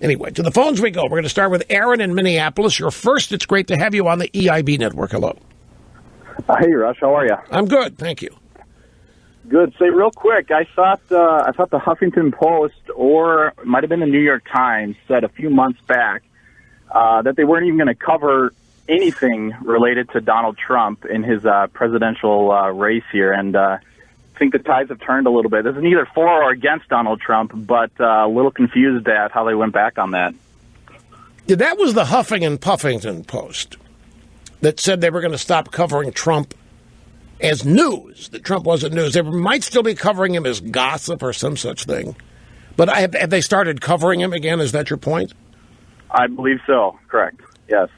Anyway, to the phones we go. We're going to start with Aaron in Minneapolis. You're first. It's great to have you on the EIB network. Hello. Hey, Rush. How are you? I'm good. Thank you. Good. Say real quick, I thought the Huffington Post, or it might have been the New York Times, said a few months back that they weren't even going to cover anything related to Donald Trump in his presidential race here. And I think the tides have turned a little bit. This is neither for or against Donald Trump, but a little confused at how they went back on that. Yeah, that was the Huffington Post that said they were going to stop covering Trump as news, that Trump wasn't news. They might still be covering him as gossip or some such thing. But have they started covering him again? Is that your point? I believe so. Correct. Yes.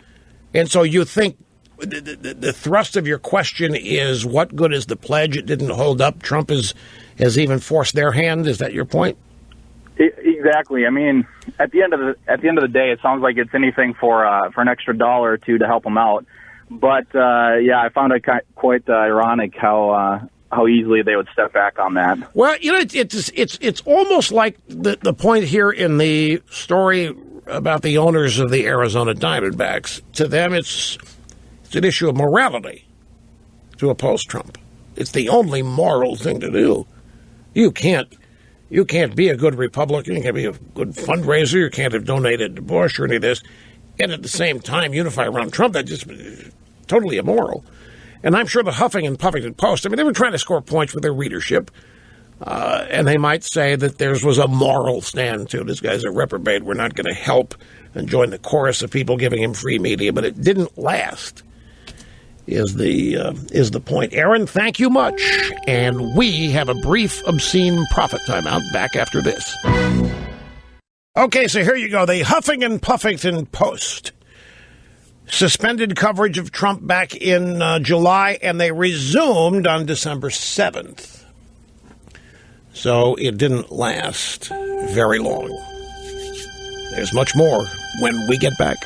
And so you think the thrust of your question is, what good is the pledge? It didn't hold up. Trump has even forced their hand. Is that your point? Exactly. I mean, at the end of the day, it sounds like it's anything for an extra dollar or two to help him out. But yeah, I found it quite ironic how easily they would step back on that. Well, you know, it's almost like the point here in the story about the owners of the Arizona Diamondbacks. To them, it's an issue of morality to oppose Trump. It's the only moral thing to do. You can't be a good Republican. You can't be a good fundraiser. You can't have donated to Bush or any of this, and at the same time unify around Trump. That's just totally immoral. And I'm sure the Huffington Post, I mean, they were trying to score points with their readership, and they might say that theirs was a moral stand, too. This guy's a reprobate. We're not going to help and join the chorus of people giving him free media, but it didn't last, is the point. Aaron, thank you much. And we have a brief, obscene profit timeout back after this. Okay, so here you go. The Huffington Post suspended coverage of Trump back in July, and they resumed on December 7th. So it didn't last very long. There's much more when we get back.